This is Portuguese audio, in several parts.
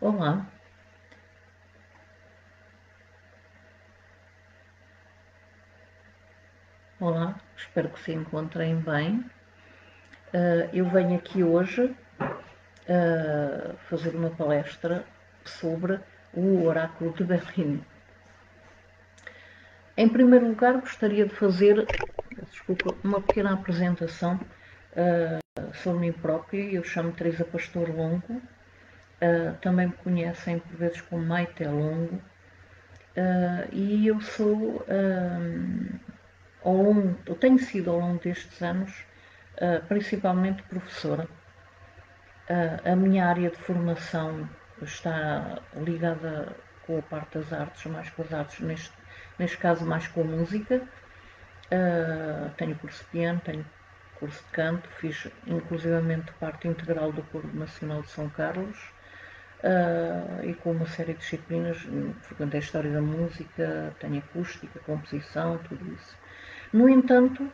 Olá, olá, espero que se encontrem bem. Eu venho aqui hoje fazer uma palestra sobre o Oráculo de Belém. Em primeiro lugar, gostaria de fazer, uma pequena apresentação sobre mim própria. Eu chamo-me Teresa Pastor Longo, também me conhecem por vezes como Maite Longo, e eu sou, eu tenho sido ao longo destes anos, principalmente professora. A minha área de formação está ligada com a parte das artes, mais com as artes, neste caso mais com a música. Tenho curso de piano, tenho curso de canto, fiz inclusivamente parte integral do Coro Nacional de São Carlos, e com uma série de disciplinas, frequentei a história da música, tenho acústica, composição, tudo isso. No entanto,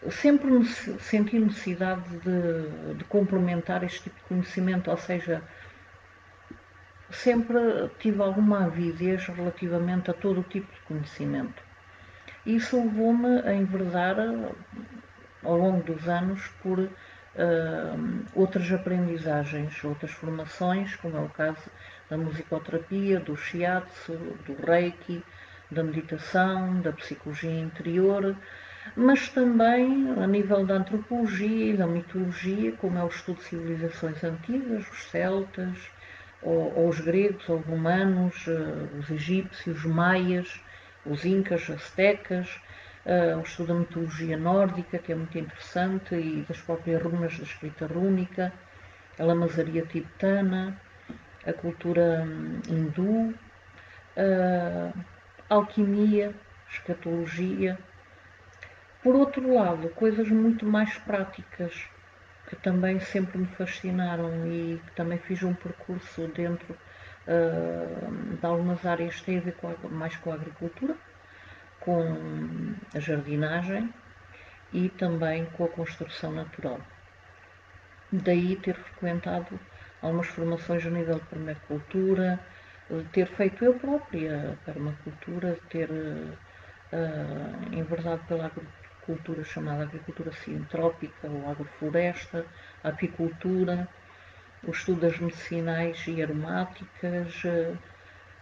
sempre senti necessidade de complementar este tipo de conhecimento, ou seja, sempre tive alguma avidez relativamente a todo o tipo de conhecimento. Isso levou-me a enverdar, ao longo dos anos, por outras aprendizagens, outras formações, como é o caso da musicoterapia, do shiatsu, do reiki, da meditação, da psicologia interior, mas também a nível da antropologia e da mitologia, como é o estudo de civilizações antigas, os celtas, ou os gregos, ou romanos, os egípcios, os maias, os incas, astecas, o estudo da mitologia nórdica, que é muito interessante, e das próprias runas da escrita rúnica, a lamazaria tibetana, a cultura hindu, alquimia, escatologia. Por outro lado, coisas muito mais práticas, que também sempre me fascinaram e que também fiz um percurso dentro de algumas áreas que têm a ver mais com a agricultura, com a jardinagem e também com a construção natural. Daí ter frequentado algumas formações a nível de permacultura, de ter feito eu própria permacultura, de ter enverdado pela agricultura chamada agricultura sintrópica ou agrofloresta, a apicultura, o estudo das medicinais e aromáticas,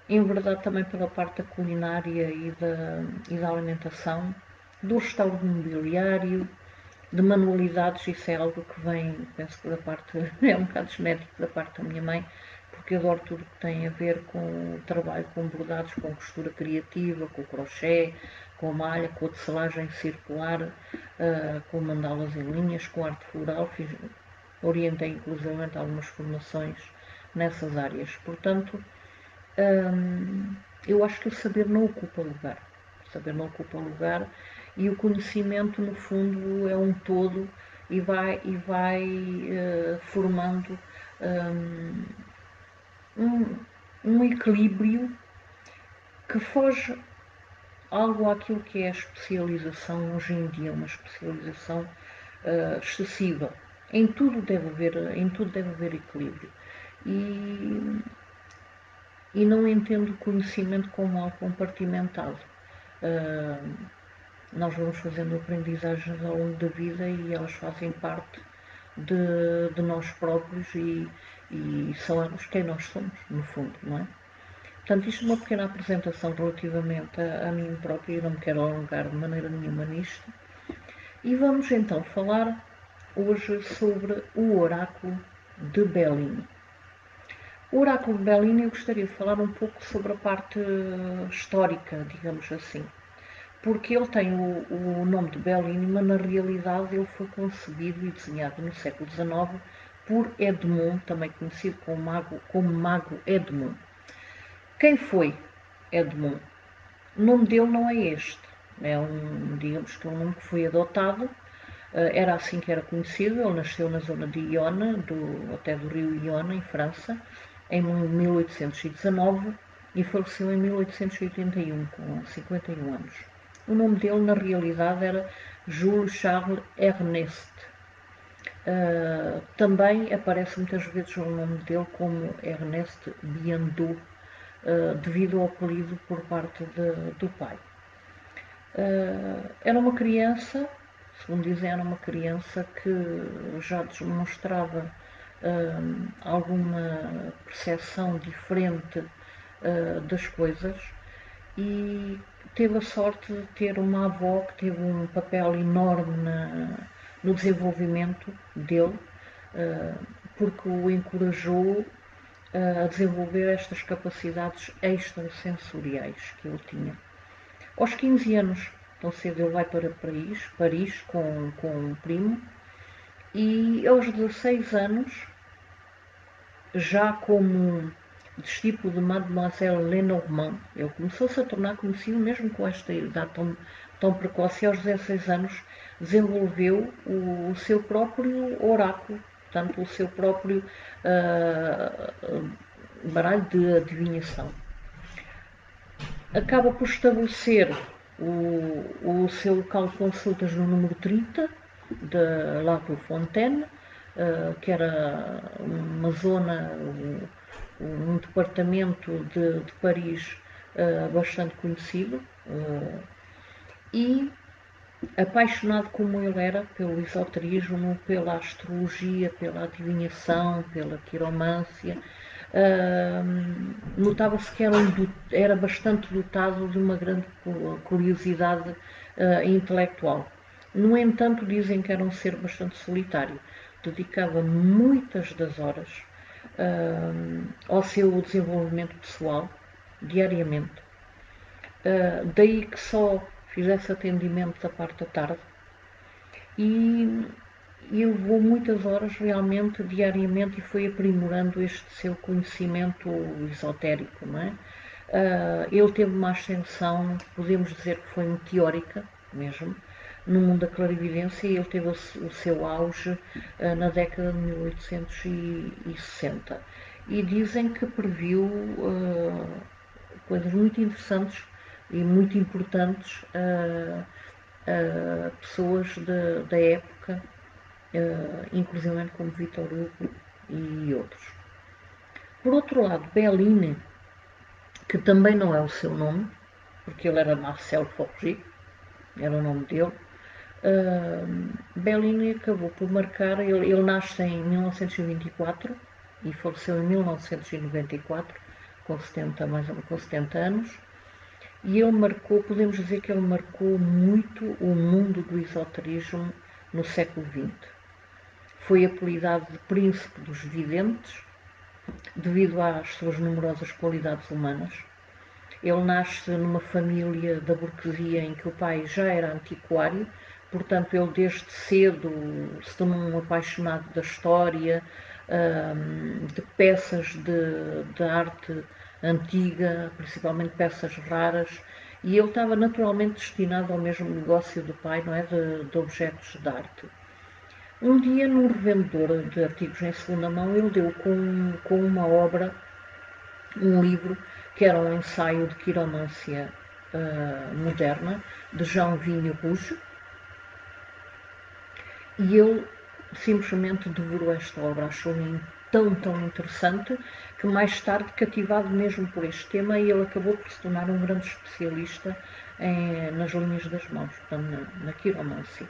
enverdado também pela parte da culinária e da alimentação, do restauro mobiliário, de manualidades. Isso é algo que vem, penso que da parte, é um bocado genético da parte da minha mãe, porque adoro tudo que tem a ver com o trabalho com bordados, com costura criativa, com crochê, com malha, com a tecelagem circular, com mandalas em linhas, com arte floral. Orientei inclusivamente algumas formações nessas áreas. Portanto, eu acho que o saber não ocupa lugar. O saber não ocupa lugar e o conhecimento, no fundo, é um todo e vai formando um equilíbrio que foge algo àquilo que é a especialização hoje em dia, uma especialização excessiva. Em tudo deve haver equilíbrio. E não entendo o conhecimento como algo compartimentado. Nós vamos fazendo aprendizagens ao longo da vida e elas fazem parte de nós próprios e são quem nós somos, no fundo, não é? Portanto, isto é uma pequena apresentação relativamente a mim própria, e não me quero alongar de maneira nenhuma nisto. E vamos então falar hoje sobre o Oráculo de Belém. O Oráculo de Belém, eu gostaria de falar um pouco sobre a parte histórica, digamos assim, porque ele tem o nome de Belém, mas na realidade ele foi concebido e desenhado no século XIX por Edmond, também conhecido como Mago Edmond. Quem foi Edmond? O nome dele não é este, digamos que é um nome que foi adotado, era assim que era conhecido. Ele nasceu na zona de Iona, até do rio Iona, em França, em 1819 e faleceu em 1881, com 51 anos. O nome dele, na realidade, era Jules Charles Ernest. Também aparece muitas vezes o nome dele como Ernest Biendoux, devido ao apelido por parte do pai. Era uma criança, segundo dizem, era uma criança que já demonstrava alguma percepção diferente das coisas e teve a sorte de ter uma avó que teve um papel enorme no desenvolvimento dele, porque o encorajou a desenvolver estas capacidades extrasensoriais que ele tinha. Aos 15 anos, tão cedo, ele vai para Paris com um primo, e aos 16 anos, já como discípulo de Mademoiselle Lenormand, ele começou-se a tornar conhecido mesmo com esta idade tão precoce, e aos 16 anos desenvolveu o seu próprio oráculo, portanto, o seu próprio baralho de adivinhação. Acaba por estabelecer o seu local de consultas no número 30 de La Fontaine, que era uma zona, um departamento de Paris bastante conhecido, e apaixonado como ele era pelo esoterismo, pela astrologia, pela adivinhação, pela quiromância, notava-se que era bastante dotado de uma grande curiosidade intelectual. No entanto, dizem que era um ser bastante solitário, dedicava muitas das horas ao seu desenvolvimento pessoal, diariamente. Daí que só fizesse atendimento da parte da tarde, e levou muitas horas realmente, diariamente, e foi aprimorando este seu conhecimento esotérico, não é? Ele teve uma ascensão, podemos dizer que foi meteórica mesmo, no mundo da clarividência, e ele teve o seu auge na década de 1860. E dizem que previu coisas muito interessantes e muito importantes a pessoas da época, inclusive como Victor Hugo e outros. Por outro lado, Bellini, que também não é o seu nome, porque ele era Marcel Forgy, era o nome dele, Bellini acabou por marcar, ele nasce em 1924 e faleceu em 1994, com 70, mais ou menos com 70 anos, e ele marcou, podemos dizer que ele marcou muito o mundo do esoterismo no século XX. Foi apelidado de Príncipe dos Videntes, devido às suas numerosas qualidades humanas. Ele nasce numa família da burguesia em que o pai já era antiquário, portanto ele desde cedo se tornou um apaixonado da história, de peças de arte antiga, principalmente peças raras, e ele estava naturalmente destinado ao mesmo negócio do pai, não é, de objetos de arte. Um dia, num revendedor de artigos em segunda mão, ele deu com uma obra, um livro, que era um ensaio de quiromância moderna, de Jean Vigne Rouge, e ele simplesmente devorou esta obra, achou-a tão interessante, que mais tarde, cativado mesmo por este tema, ele acabou por se tornar um grande especialista nas linhas das mãos, portanto, na quiromância.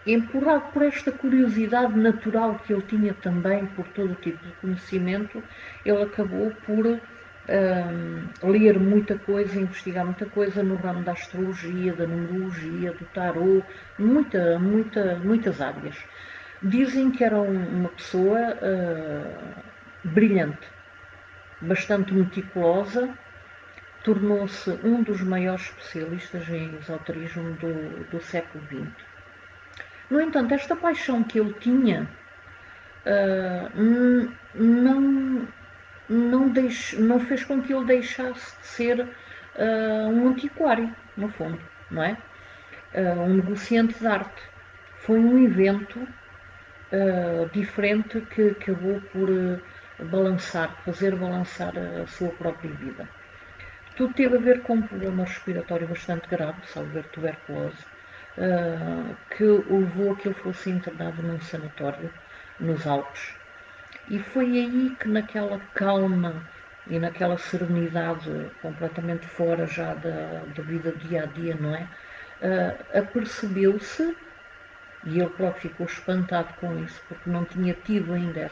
Empurrado por esta curiosidade natural que ele tinha também por todo tipo de conhecimento, ele acabou por ler muita coisa, investigar muita coisa no ramo da astrologia, da numerologia, do tarô, muitas áreas. Dizem que era uma pessoa brilhante, bastante meticulosa, tornou-se um dos maiores especialistas em esoterismo do século XX. No entanto, esta paixão que ele tinha não fez com que ele deixasse de ser um antiquário, no fundo, não é? Um negociante de arte. Foi um evento diferente que acabou por fazer balançar a sua própria vida. Tudo teve a ver com um problema respiratório bastante grave, salvo ver tuberculose. que o levou a que ele fosse internado num sanatório nos Alpes. E foi aí que, naquela calma e naquela serenidade completamente fora já da vida dia a dia, não é? Apercebeu-se, e ele próprio ficou espantado com isso, porque não tinha tido ainda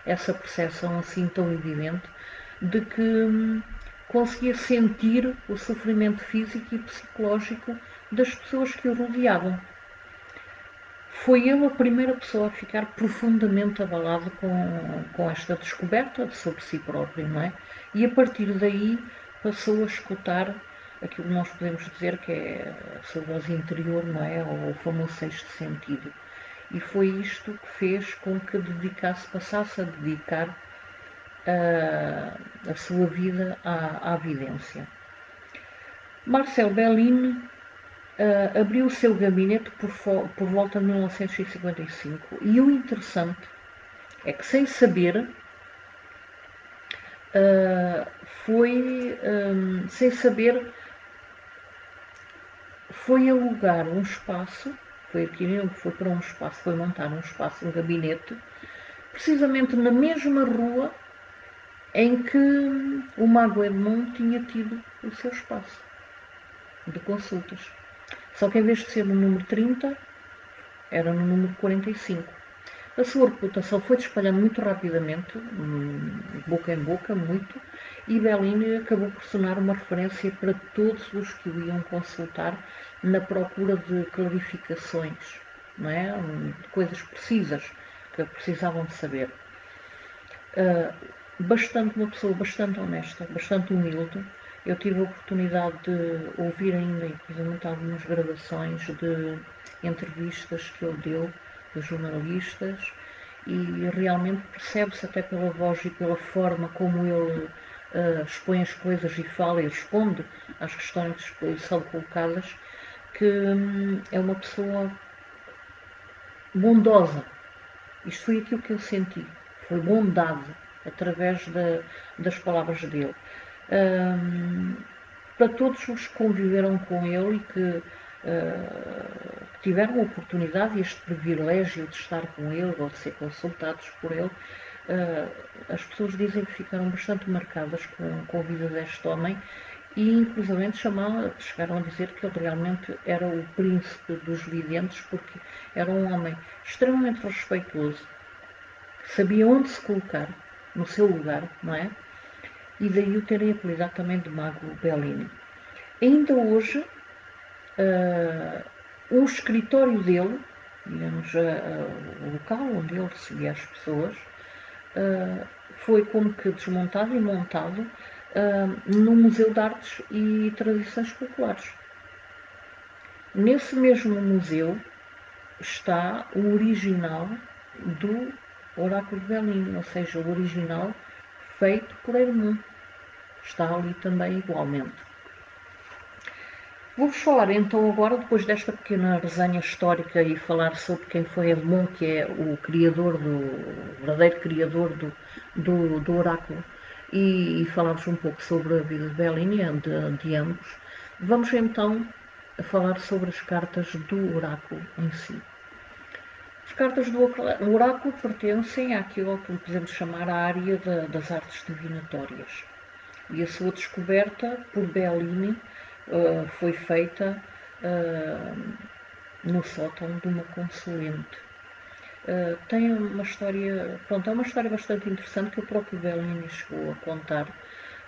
essa percepção assim tão evidente, de que conseguia sentir o sofrimento físico e psicológico das pessoas que o rodeavam. Foi ele a primeira pessoa a ficar profundamente abalado com esta descoberta sobre si próprio, não é? E a partir daí passou a escutar aquilo que nós podemos dizer que é a sua voz interior, não é? Ou o famoso sexto sentido. E foi isto que fez com que passasse a dedicar a sua vida à vidência. Marcel Bellini abriu o seu gabinete por volta de 1955 e o interessante é que, sem saber, sem saber, foi alugar um espaço, foi para um espaço, foi montar um espaço, um gabinete, precisamente na mesma rua em que o Mago Edmond tinha tido o seu espaço de consultas. Só que em vez de ser no número 30, era no número 45. A sua reputação foi-se espalhando muito rapidamente, boca em boca, muito, e Bellini acabou por se tornar uma referência para todos os que o iam consultar na procura de clarificações, não é? De coisas precisas que precisavam de saber. Uma pessoa bastante honesta, bastante humilde. Eu tive a oportunidade de ouvir ainda, inclusive, algumas gravações de entrevistas que ele deu de jornalistas, e realmente percebe-se até pela voz e pela forma como ele expõe as coisas e fala e responde às questões que são colocadas, que é uma pessoa bondosa. Isto foi aquilo que eu senti, foi bondade através das palavras dele. Para todos os que conviveram com ele e que tiveram a oportunidade e este privilégio de estar com ele ou de ser consultados por ele, as pessoas dizem que ficaram bastante marcadas com a vida deste homem, e inclusive chegaram a dizer que ele realmente era o príncipe dos videntes, porque era um homem extremamente respeitoso, sabia onde se colocar, no seu lugar, não é? E daí o terem apelidado também de Mago Bellini. Ainda hoje, o escritório dele, digamos, o local onde ele recebia as pessoas, foi como que desmontado e montado no Museu de Artes e Tradições Populares. Nesse mesmo museu está o original do Oráculo de Bellini, ou seja, o original feito por Edmond. Está ali também igualmente. Vou-vos falar então agora, depois desta pequena resenha histórica, e falar sobre quem foi Edmond, que é o verdadeiro criador do oráculo, e falar-vos um pouco sobre a vida de Bellini, de ambos. Vamos então falar sobre as cartas do oráculo em si. As cartas do oráculo pertencem àquilo que podemos chamar a área das artes divinatórias. E a sua descoberta por Bellini foi feita no sótão de uma consulente. Tem uma história, pronto, é uma história bastante interessante que o próprio Bellini chegou a contar,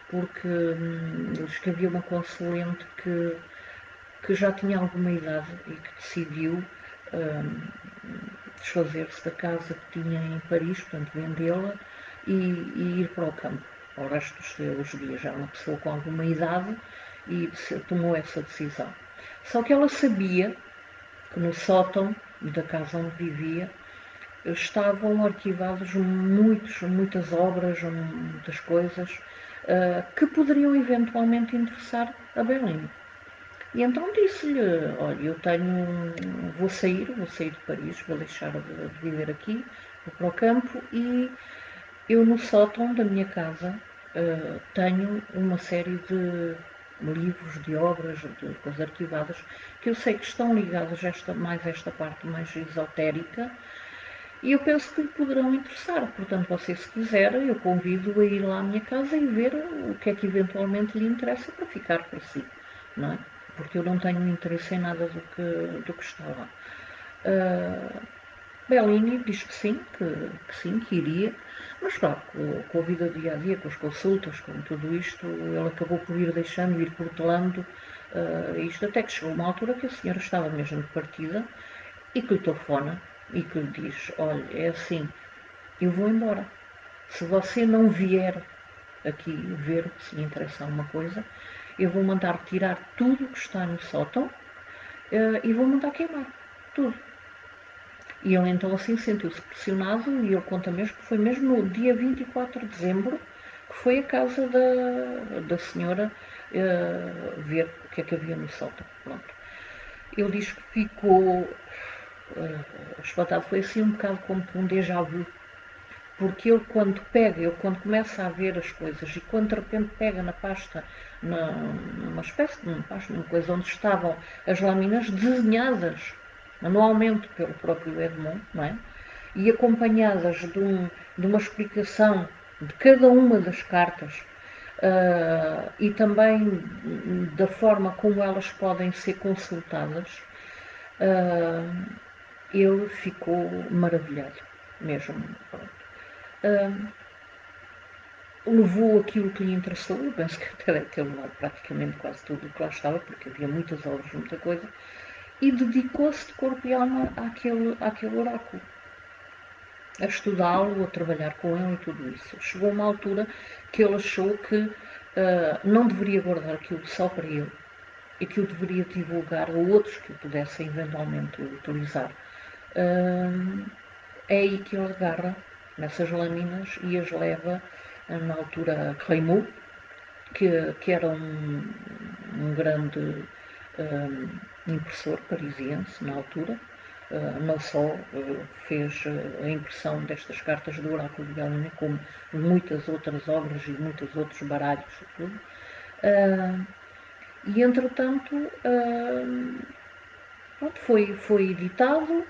porque ele diz que havia uma consulente que já tinha alguma idade e que decidiu desfazer-se da casa que tinha em Paris, portanto vendê-la e ir para o campo ao resto dos seus dias. Já era uma pessoa com alguma idade e tomou essa decisão. Só que ela sabia que no sótão da casa onde vivia estavam arquivadas muitas obras, muitas coisas que poderiam eventualmente interessar a Bellini. E então disse-lhe, olha, vou sair de Paris, vou deixar de viver aqui, vou para o campo, e eu no sótão da minha casa tenho uma série de livros, de obras, de coisas arquivadas, que eu sei que estão ligadas mais a esta parte mais esotérica, e eu penso que lhe poderão interessar. Portanto, você, se quiser, eu convido a ir lá à minha casa e ver o que é que eventualmente lhe interessa para ficar para si, não é? Porque eu não tenho interesse em nada do que está lá. Bellini diz que sim, que iria, mas claro, com a vida do dia a dia, com as consultas, com tudo isto, ele acabou por ir deixando, ir protelando isto, até que chegou uma altura que a senhora estava mesmo de partida e que lhe telefona e que lhe diz: olha, é assim, eu vou embora. Se você não vier aqui ver se lhe interessa alguma coisa, eu vou mandar tirar tudo que está no sótão e vou mandar queimar tudo. E ele então assim sentiu-se pressionado e ele conta mesmo que foi mesmo no dia 24 de dezembro que foi à casa da senhora ver o que é que havia no sótão. Pronto. Ele diz que ficou espantado, foi assim um bocado como um déjà vu, porque ele quando começa a ver as coisas e quando de repente pega na pasta, numa espécie de uma pasta, numa coisa onde estavam as lâminas desenhadas manualmente pelo próprio Edmond, não é? E acompanhadas de uma explicação de cada uma das cartas e também da forma como elas podem ser consultadas, ele ficou maravilhado, mesmo. Levou aquilo que lhe interessou, eu penso que até deve ter levado praticamente quase tudo o que lá estava, porque havia muitas obras, muita coisa, e dedicou-se de corpo e alma àquele oráculo, a estudá-lo, a trabalhar com ele e tudo isso. Chegou uma altura que ele achou que não deveria guardar aquilo só para ele e que o deveria divulgar a outros que o pudessem eventualmente utilizar. É aí que ele agarra nessas lâminas e as leva na altura a Raimou, que era um grande impressor parisiense na altura. Não só fez a impressão destas cartas do Oráculo de Bellini, como muitas outras obras e muitos outros baralhos e tudo. E entretanto, pronto, foi editado.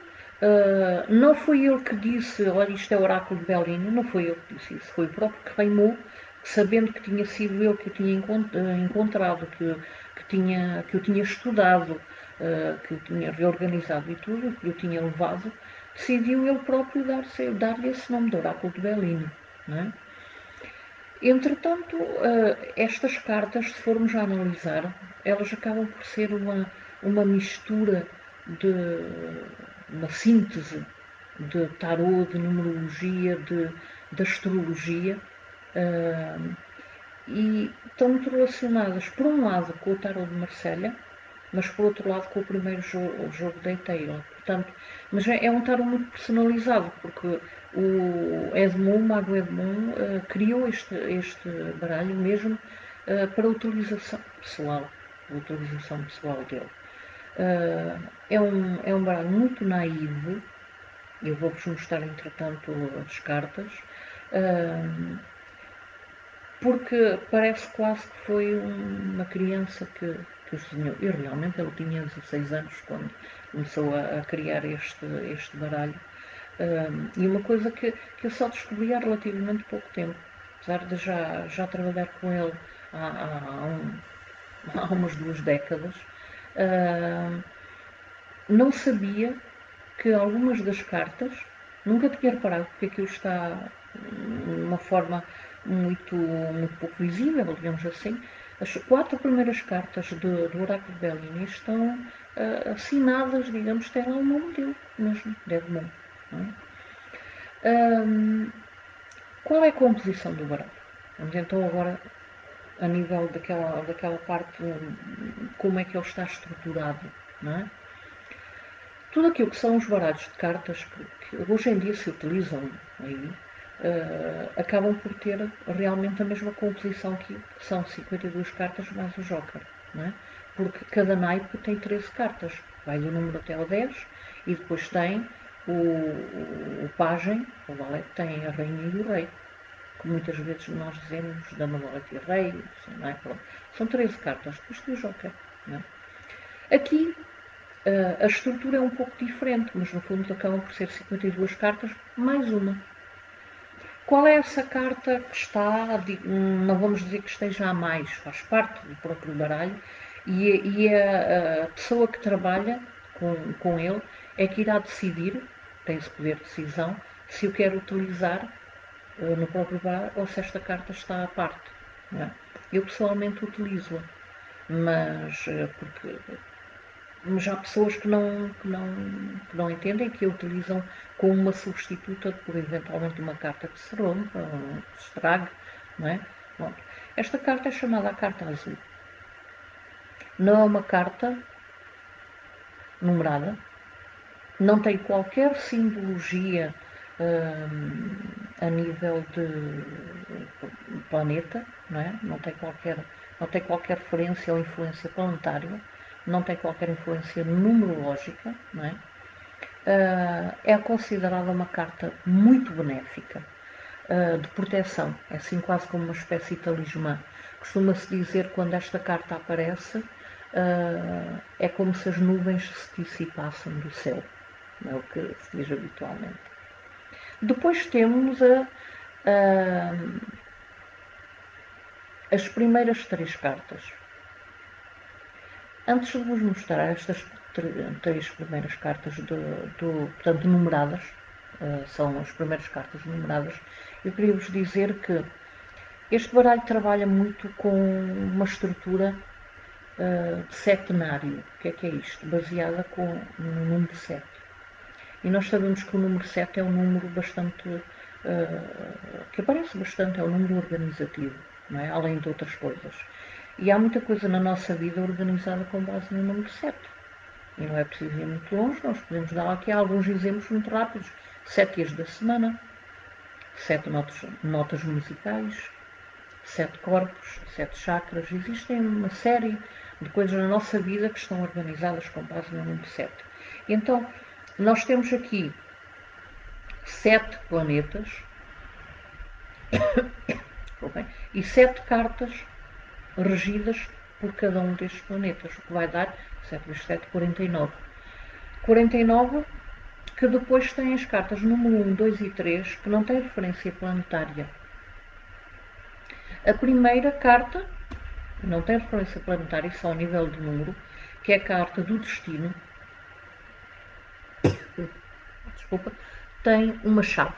Não foi ele que disse, olha, isto é o Oráculo de Bellini, não foi ele que disse isso, foi o próprio Raimou, sabendo que tinha sido ele que o tinha encontrado, que o tinha estudado, que o tinha reorganizado e tudo, que o tinha levado, decidiu ele próprio dar-lhe esse nome de Oráculo de Bellini. Não é? Entretanto, estas cartas, se formos a analisar, elas acabam por ser uma mistura de uma síntese de tarô, de numerologia, de astrologia, e estão muito relacionadas, por um lado, com o tarô de Marselha, mas por outro lado com o primeiro jogo da Taylor. Portanto, mas é um tarot muito personalizado, porque o Mago Edmond, criou este baralho mesmo para utilização pessoal dele. É um baralho muito naivo, eu vou-vos mostrar entretanto as cartas, porque parece quase que foi uma criança que os desenhou. E realmente ele tinha 16 anos quando começou a criar este baralho. E uma coisa que eu só descobri há relativamente pouco tempo, apesar de já trabalhar com ele há umas 2 décadas, não sabia que algumas das cartas, nunca tinha reparado, porque aquilo está de uma forma muito pouco visível, digamos assim. As 4 primeiras cartas do Oráculo de Bellini estão assinadas, digamos, tem lá o nome dele mesmo, de Edmond. Não é? Qual é a composição do baralho? Vamos então agora a nível daquela parte, como é que ele está estruturado, não é? Tudo aquilo que são os baralhos de cartas que hoje em dia se utilizam aí, acabam por ter realmente a mesma composição que são 52 cartas mais o Joker, não é? Porque cada naipe tem 13 cartas, vai do número até ao 10 e depois tem o pajem, o valete, tem a rainha e o rei. que muitas vezes nós dizemos Dama, Valete e Rei, não é? Pronto. São 13 cartas, depois tem o Joker. Não é? Aqui a estrutura é um pouco diferente, mas no fundo acabam por ser 52 cartas mais uma. Qual é essa carta que está, não vamos dizer que esteja a mais, faz parte do próprio baralho, e a pessoa que trabalha com ele é que irá decidir, tem esse poder de decisão, se o quer utilizar no próprio baralho ou se esta carta está à parte. Não é? Eu pessoalmente utilizo-a, mas há pessoas que não entendem, que a utilizam como uma substituta por eventualmente uma carta que se rompa, ou que se estrague, não é? Bom, esta carta é chamada a carta azul. Não é uma carta numerada, não tem qualquer simbologia a nível de planeta, não é? Não tem qualquer referência ou influência planetária, não tem qualquer influência numerológica, não é? É considerada uma carta muito benéfica, de proteção, é assim quase como uma espécie de talismã. Costuma-se dizer que quando esta carta aparece, é como se as nuvens se dissipassem do céu, não é o que se diz habitualmente. Depois temos as primeiras 3 cartas. Antes de vos mostrar estas 3 primeiras cartas, portanto, numeradas, são as primeiras cartas numeradas, eu queria vos dizer que este baralho trabalha muito com uma estrutura de setenário. O que é isto? Baseada no número 7. E nós sabemos que o número 7 é um número bastante, que aparece bastante, é um número organizativo, não é? Além de outras coisas. E há muita coisa na nossa vida organizada com base no número 7. E não é preciso ir muito longe, nós podemos dar aqui alguns exemplos muito rápidos. 7 dias da semana, 7 notas musicais, 7 corpos, 7 chakras. Existem uma série de coisas na nossa vida que estão organizadas com base no número 7. Então, nós temos aqui 7 planetas e 7 cartas regidas por cada um destes planetas, o que vai dar 7 vezes 7, 49. 49 que depois tem as cartas número 1, 2 e 3, que não têm referência planetária. A primeira carta não tem referência planetária, só a nível de número, que é a carta do destino. Desculpa, tem uma chave.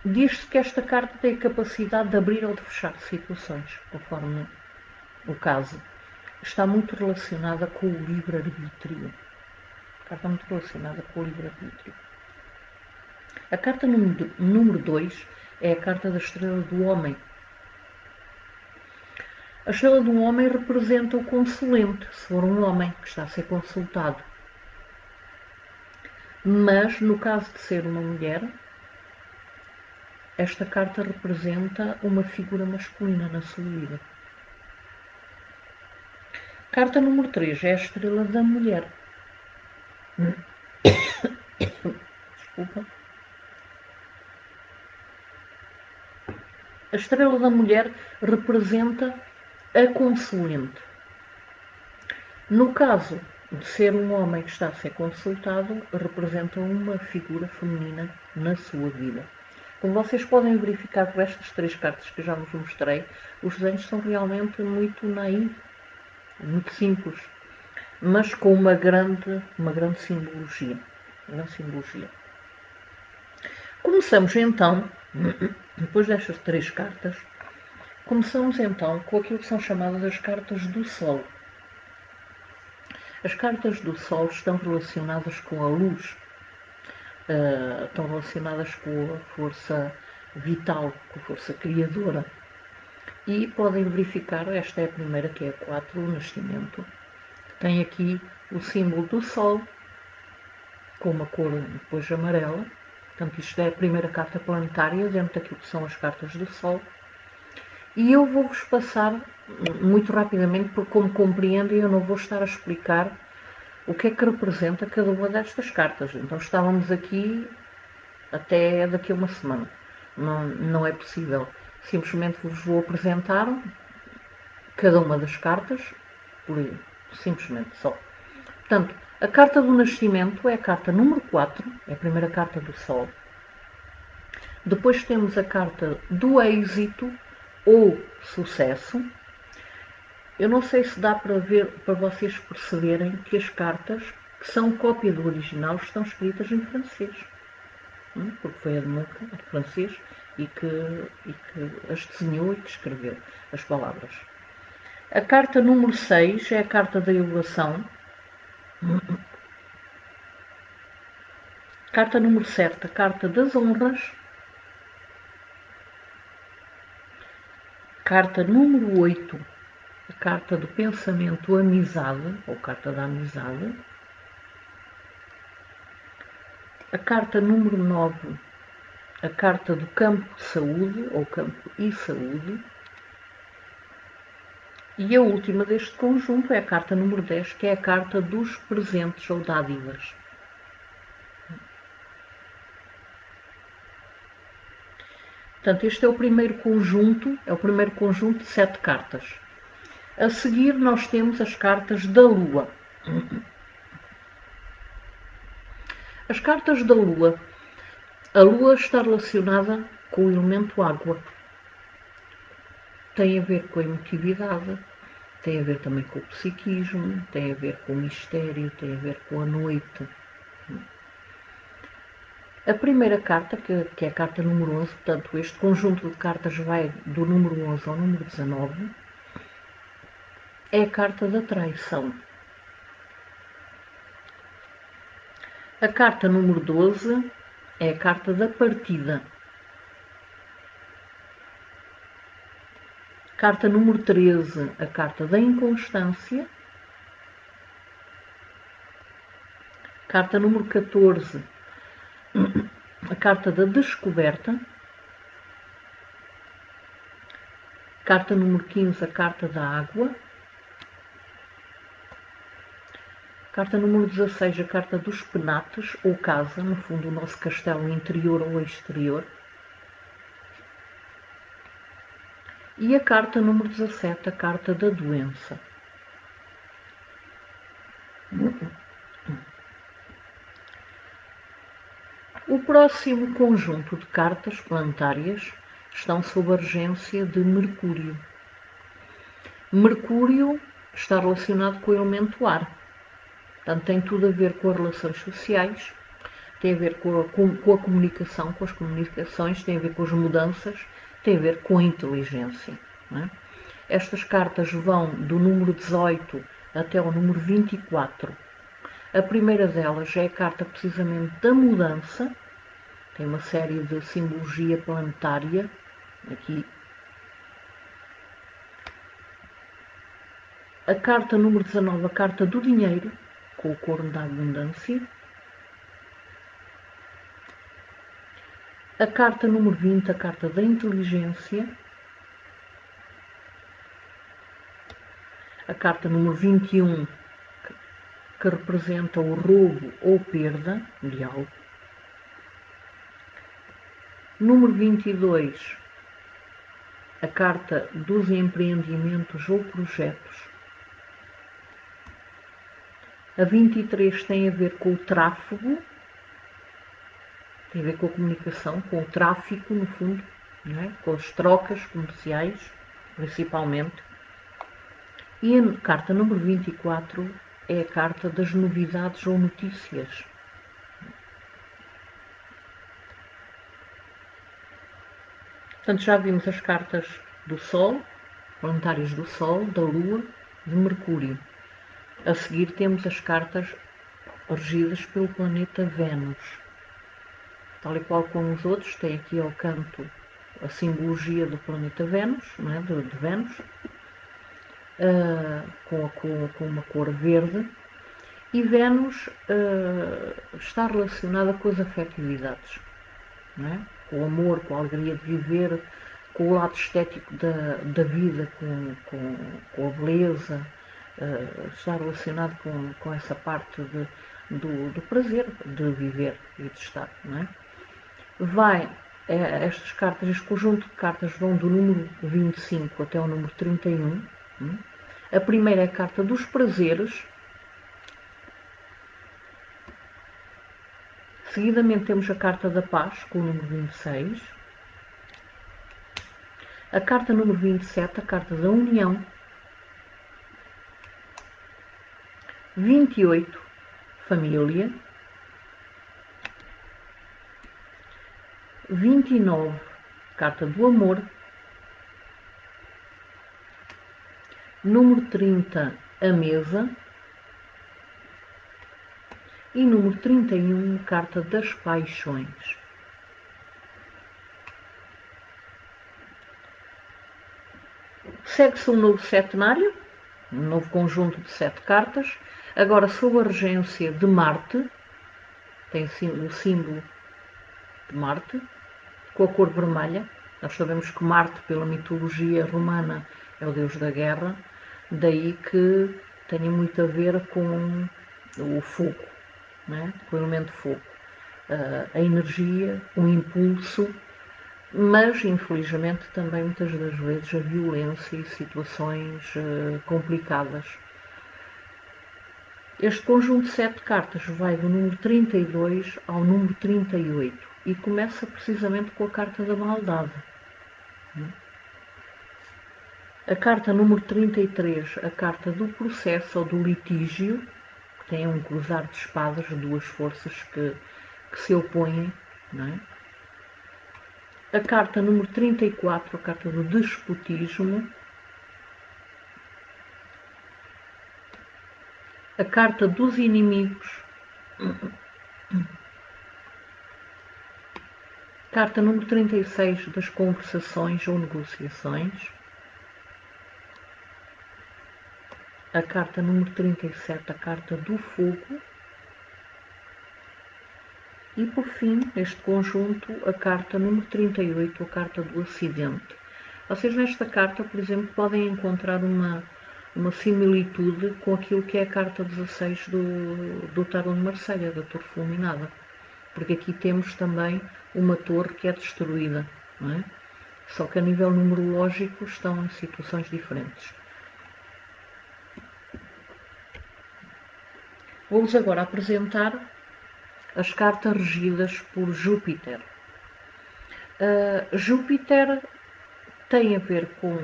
Diz-se que esta carta tem a capacidade de abrir ou de fechar situações, conforme o caso. Está muito relacionada com o livre-arbítrio. A carta muito relacionada com o livre-arbítrio. A carta número 2 é a carta da estrela do homem. A estrela do homem representa o consulente, se for um homem que está a ser consultado. Mas, no caso de ser uma mulher, esta carta representa uma figura masculina na sua vida. Carta número 3 é a estrela da mulher. Desculpa. A estrela da mulher representa a consulente. No caso de ser um homem que está a ser consultado, representa uma figura feminina na sua vida. Como vocês podem verificar por estas 3 cartas que eu já vos mostrei, os desenhos são realmente muito naif, muito simples, mas com uma grande simbologia. Começamos então, depois destas 3 cartas, começamos então com aquilo que são chamadas as cartas do Sol. As cartas do Sol estão relacionadas com a luz, estão relacionadas com a força vital, com a força criadora. E podem verificar, esta é a primeira, que é a 4, o nascimento. Tem aqui o símbolo do Sol, com uma cor depois amarela. Portanto, isto é a primeira carta planetária dentro daquilo que são as cartas do Sol. E eu vou-vos passar muito rapidamente, porque como compreendem, eu não vou estar a explicar o que é que representa cada uma destas cartas. Então estávamos aqui até daqui a uma semana. Não é possível. Simplesmente vos vou apresentar cada uma das cartas, simplesmente só. Portanto, a carta do nascimento é a carta número 4, é a primeira carta do Sol. Depois temos a carta do êxito ou sucesso. Eu não sei se dá para ver, para vocês perceberem que as cartas, que são cópia do original, estão escritas em francês. Porque foi a Edmundo, francês, e que as desenhou e que escreveu as palavras. A carta número 6 é a carta da elevação. Carta número 7, a carta das honras. Carta número 8, a carta do pensamento amizade, ou carta da amizade. A carta número 9, a carta do campo de saúde, ou campo e saúde. E a última deste conjunto é a carta número 10, que é a carta dos presentes ou dádivas. Portanto, este é o primeiro conjunto de 7 cartas. A seguir nós temos as cartas da Lua. As cartas da Lua. A Lua está relacionada com o elemento água. Tem a ver com a emotividade, tem a ver também com o psiquismo, tem a ver com o mistério, tem a ver com a noite. A primeira carta, que é a carta número 11, portanto, este conjunto de cartas vai do número 11 ao número 19, é a carta da traição. A carta número 12 é a carta da partida. Carta número 13, a carta da inconstância. Carta número 14, a carta da descoberta. Carta número 15, a carta da água. Carta número 16, a carta dos penates, ou casa, no fundo o nosso castelo interior ou exterior. E a carta número 17, a carta da doença. O próximo conjunto de cartas planetárias estão sob a regência de Mercúrio. Mercúrio está relacionado com o elemento ar. Portanto, tem tudo a ver com as relações sociais, tem a ver com a comunicação, com as comunicações, tem a ver com as mudanças, tem a ver com a inteligência. Não é? Estas cartas vão do número 18 até ao número 24. A primeira delas é a carta precisamente da mudança, tem uma série de simbologia planetária aqui. A carta número 19, a carta do dinheiro, com o corno da abundância. A carta número 20, a carta da inteligência. A carta número 21, que representa o roubo ou perda de algo. Número 22, a carta dos empreendimentos ou projetos. A 23 tem a ver com o tráfego, tem a ver com a comunicação, com o tráfico, no fundo, não é? Com as trocas comerciais, principalmente. E a carta número 24 é a carta das novidades ou notícias. Portanto, já vimos as cartas do Sol, planetárias do Sol, da Lua, de Mercúrio. A seguir temos as cartas regidas pelo planeta Vênus. Tal e qual como os outros, tem aqui ao canto a simbologia do planeta Vênus, não é? de Vênus, com uma cor verde. E Vênus está relacionada com as afetividades, não é? Com o amor, com a alegria de viver, com o lado estético da vida, com a beleza. Está relacionado com essa parte do prazer de viver e de estar, não é? estas cartas, este conjunto de cartas vão do número 25 até o número 31. A primeira é a carta dos prazeres. Seguidamente temos a carta da paz, com o número 26. A carta número 27, a carta da união. 28, família. 29, carta do amor. Número 30, a mesa. E número 31, carta das paixões. Segue-se um novo setenário, um novo conjunto de 7 cartas, agora sob a regência de Marte, tem o símbolo de Marte, com a cor vermelha. Nós sabemos que Marte, pela mitologia romana, é o deus da guerra, daí que tenha muito a ver com o fogo, né? Com o elemento fogo. A energia, o impulso, mas infelizmente também muitas das vezes a violência e situações complicadas. Este conjunto de 7 cartas vai do número 32 ao número 38 e começa precisamente com a carta da maldade. A carta número 33, a carta do processo ou do litígio, que tem um cruzar de espadas, duas forças que se opõem, não é? A carta número 34, a carta do despotismo. A carta dos inimigos. Carta número 36, das conversações ou negociações. A carta número 37, a carta do fogo. E por fim, neste conjunto, a carta número 38, a carta do acidente. Vocês nesta carta, por exemplo, podem encontrar uma similitude com aquilo que é a carta 16 do Tarot de Marselha, da Torre Fulminada. Porque aqui temos também uma torre que é destruída, não é? Só que a nível numerológico estão em situações diferentes. Vou-vos agora apresentar as cartas regidas por Júpiter. Júpiter tem a ver com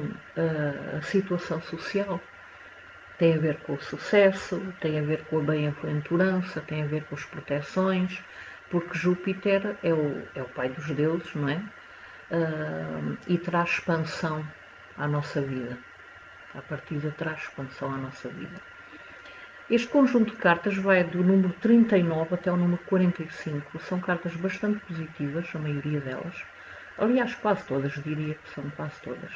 a situação social, tem a ver com o sucesso, tem a ver com a bem-aventurança, tem a ver com as proteções, porque Júpiter é o pai dos deuses, não é? E traz expansão à nossa vida. A partida traz expansão à nossa vida. Este conjunto de cartas vai do número 39 até o número 45. São cartas bastante positivas, a maioria delas. Aliás, quase todas, diria que são quase todas.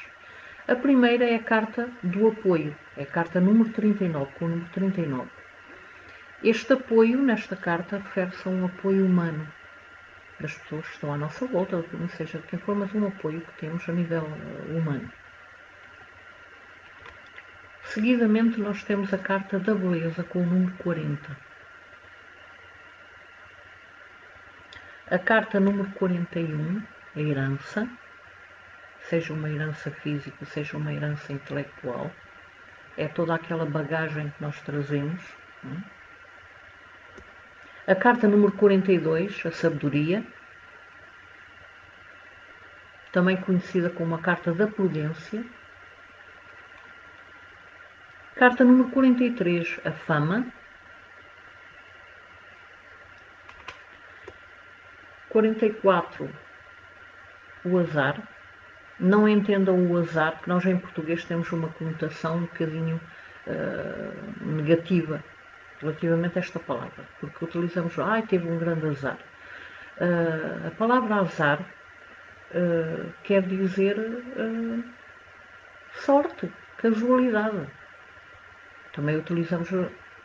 A primeira é a carta do apoio, é a carta número 39, com o número 39. Este apoio, nesta carta, refere-se a um apoio humano das pessoas que estão à nossa volta, seja de quem for, mas um apoio que temos a nível humano. Seguidamente, nós temos a carta da beleza, com o número 40. A carta número 41, a herança, seja uma herança física, seja uma herança intelectual, é toda aquela bagagem que nós trazemos. Não é? A carta número 42, a sabedoria, também conhecida como a carta da prudência. Carta número 43, a fama. 44, o azar. Não entendam o azar, porque nós em português temos uma conotação um bocadinho negativa relativamente a esta palavra, porque utilizamos, teve um grande azar. A palavra azar quer dizer sorte, casualidade. Também utilizamos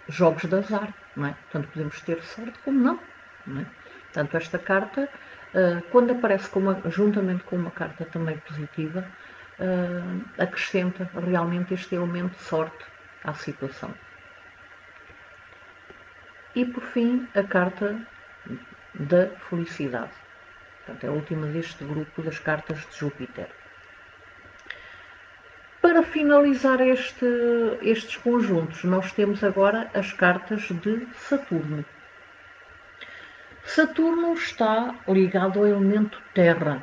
jogos de azar, não é? Portanto, podemos ter sorte como não é? Portanto, esta carta, quando aparece juntamente com uma carta também positiva, acrescenta realmente este elemento de sorte à situação. E por fim, a carta da felicidade. Portanto, é a última deste grupo das cartas de Júpiter. Para finalizar estes conjuntos, nós temos agora as cartas de Saturno. Saturno está ligado ao elemento terra.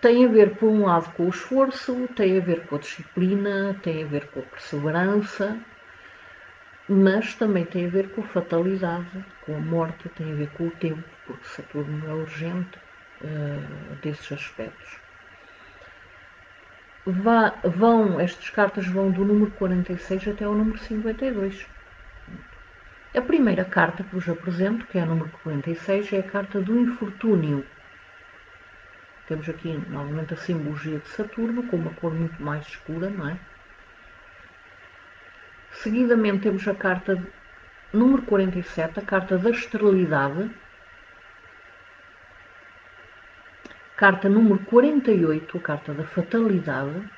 Tem a ver, por um lado, com o esforço, tem a ver com a disciplina, tem a ver com a perseverança, mas também tem a ver com a fatalidade, com a morte, tem a ver com o tempo, porque Saturno é urgente desses aspectos. Estas cartas vão do número 46 até ao número 52. A primeira carta que vos apresento, que é a número 46, é a carta do infortúnio. Temos aqui novamente a simbologia de Saturno, com uma cor muito mais escura, não é? Seguidamente temos a carta número 47, a carta da esterilidade. Carta número 48, a carta da fatalidade.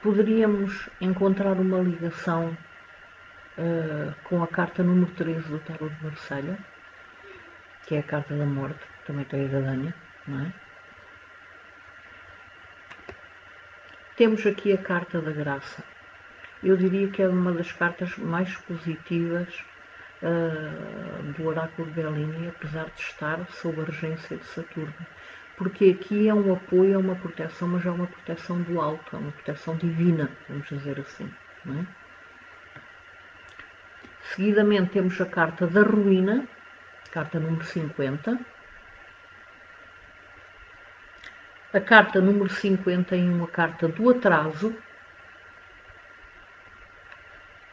Poderíamos encontrar uma ligação com a carta número 13 do Tarot de Marselha, que é a carta da morte, que também tem a gadanha, não é? Temos aqui a carta da graça. Eu diria que é uma das cartas mais positivas do oráculo de Bellini, apesar de estar sob a regência de Saturno. Porque aqui é um apoio, é uma proteção, mas é uma proteção do alto, é uma proteção divina, vamos dizer assim, não é? Seguidamente temos a carta da ruína, carta número 50. A carta número 51, a carta do atraso.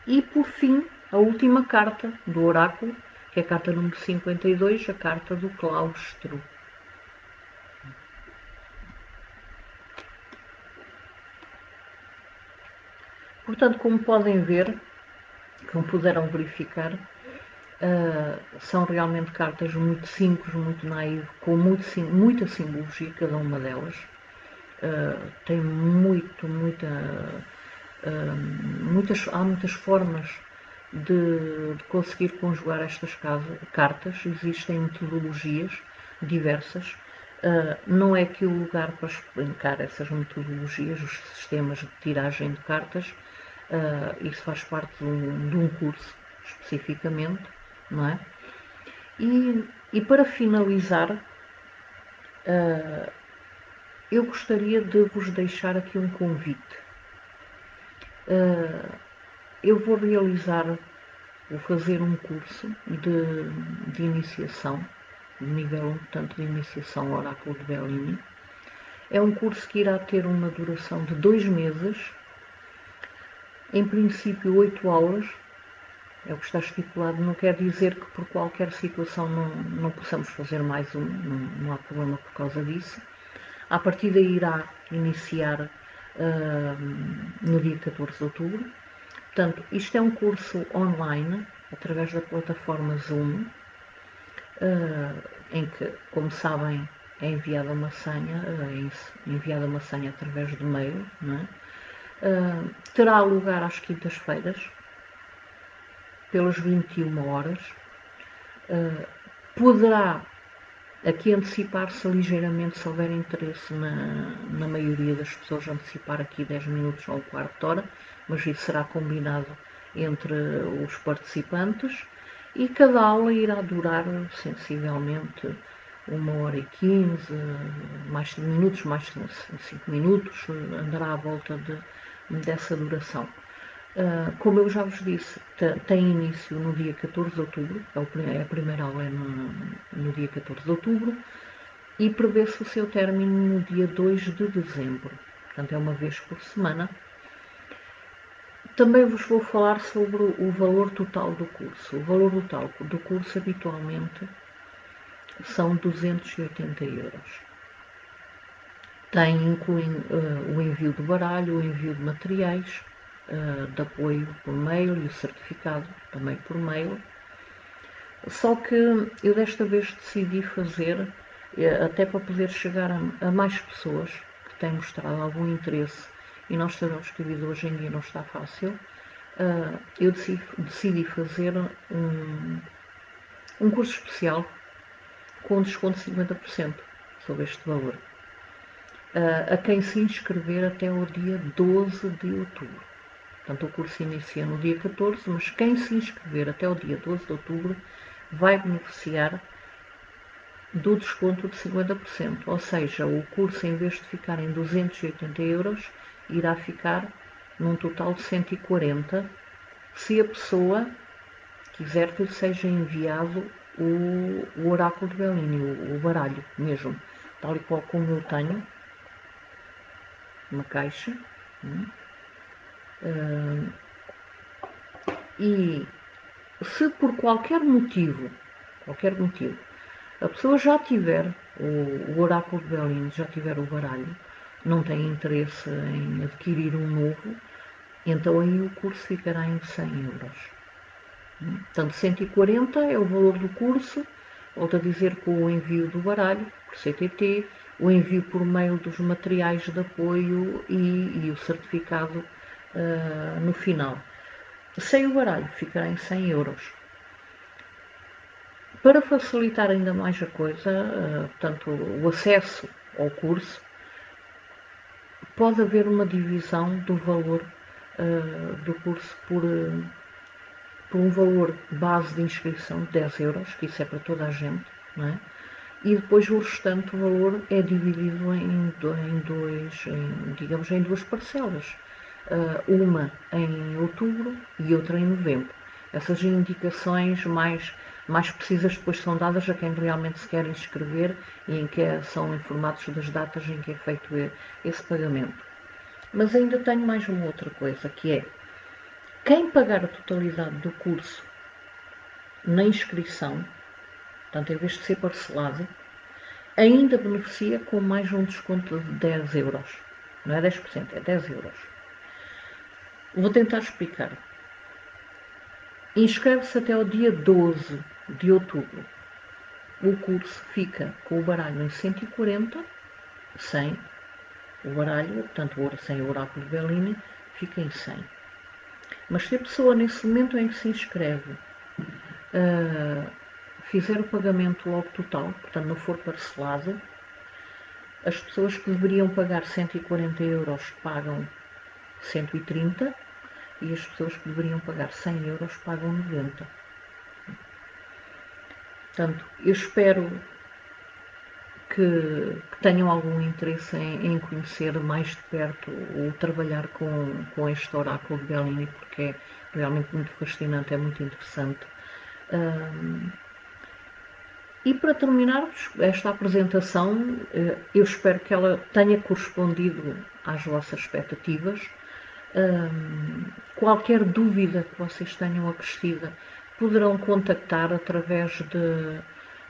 E, por fim, a última carta do oráculo, que é a carta número 52, a carta do claustro. Portanto, como podem ver, como puderam verificar, são realmente cartas muito simples, muito naive, com muita simbologia, cada uma delas. Tem há muitas formas de conseguir conjugar estas cartas, existem metodologias diversas. Não é aqui o lugar para explicar essas metodologias, os sistemas de tiragem de cartas, isso faz parte de um curso especificamente, não é? E para finalizar, eu gostaria de vos deixar aqui um convite. Eu vou fazer um curso de iniciação, de nível 1, portanto, de iniciação ao oráculo de Bellini. É um curso que irá ter uma duração de 2 meses, em princípio 8 aulas, é o que está estipulado. Não quer dizer que por qualquer situação não possamos fazer mais um, não há problema por causa disso. A partir daí irá iniciar no dia 14 de outubro. Portanto, isto é um curso online, através da plataforma Zoom, em que, como sabem, é enviada uma senha através de mail, não é? Terá lugar às quintas-feiras, pelas 21 horas. Poderá aqui antecipar-se ligeiramente, se houver interesse na maioria das pessoas, antecipar aqui 10 minutos ou um quarto de hora, mas isso será combinado entre os participantes, e cada aula irá durar sensivelmente 1h15, mais 5 minutos, mais 5 minutos, andará à volta dessa duração. Como eu já vos disse, tem início no dia 14 de outubro, a primeira aula é no dia 14 de outubro, e prevê-se o seu término no dia 2 de dezembro, portanto é uma vez por semana. Também vos vou falar sobre o valor total do curso. O valor total do curso habitualmente são 280 euros. Incluem o envio do baralho, o envio de materiais, de apoio por mail e o certificado também por mail. Só que eu desta vez decidi fazer, até para poder chegar a mais pessoas que têm mostrado algum interesse, e nós sabemos que a vida hoje em dia não está fácil, eu decidi fazer um curso especial com desconto de 50% sobre este valor. A quem se inscrever até o dia 12 de outubro. Portanto, o curso inicia no dia 14, mas quem se inscrever até o dia 12 de outubro vai beneficiar do desconto de 50%. Ou seja, o curso, em vez de ficar em 280 euros, irá ficar num total de 140, se a pessoa quiser que lhe seja enviado o oráculo de Bellini, o baralho mesmo, tal e qual como eu tenho, uma caixa. E se por qualquer motivo, a pessoa já tiver o oráculo de Bellini, já tiver o baralho, não tem interesse em adquirir um novo, então aí o curso ficará em 100 euros. Portanto, 140 é o valor do curso, volto a dizer, com o envio do baralho, por CTT, o envio por mail dos materiais de apoio e o certificado no final. Sem o baralho, ficará em 100 euros. Para facilitar ainda mais a coisa, portanto, o acesso ao curso, pode haver uma divisão do valor do curso por um valor base de inscrição de 10 euros, que isso é para toda a gente, não é? E depois o restante valor é dividido em duas parcelas, uma em outubro e outra em novembro. Essas indicações mais precisas depois são dadas a quem realmente se quer inscrever e em que são informados das datas em que é feito esse pagamento. Mas ainda tenho mais uma outra coisa, que é quem pagar a totalidade do curso na inscrição, portanto, em vez de ser parcelado, ainda beneficia com mais um desconto de 10 euros. Não é 10%, é 10 euros. Vou tentar explicar. Inscreve-se até o dia 12 de outubro. O curso fica com o baralho em 140, 100. O baralho, portanto, sem o oráculo de Bellini, fica em 100. Mas se a pessoa, nesse momento em que se inscreve, fizer o pagamento logo total, portanto não for parcelado, as pessoas que deveriam pagar 140 euros pagam 130 e as pessoas que deveriam pagar 100 euros pagam 90. Portanto, eu espero que tenham algum interesse em conhecer mais de perto ou trabalhar com este oráculo de Bellini, porque é realmente muito fascinante, é muito interessante. E para terminarmos esta apresentação, eu espero que ela tenha correspondido às vossas expectativas. Qualquer dúvida que vocês tenham acrescida, poderão contactar através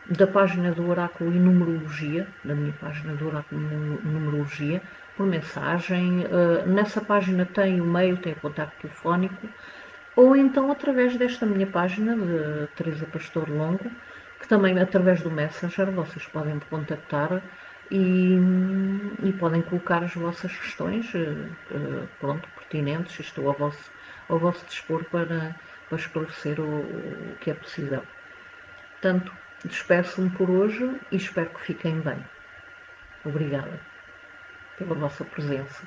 da página do Oráculo e Numerologia, da minha página do Oráculo e Numerologia, por mensagem. Nessa página tem o mail, tem o contacto telefónico, ou então através desta minha página de Teresa Pastor Longo, que também através do Messenger vocês podem me contactar e podem colocar as vossas questões, pertinentes, estou ao vosso dispor para esclarecer o que é possível. Portanto, despeço-me por hoje e espero que fiquem bem. Obrigada pela vossa presença.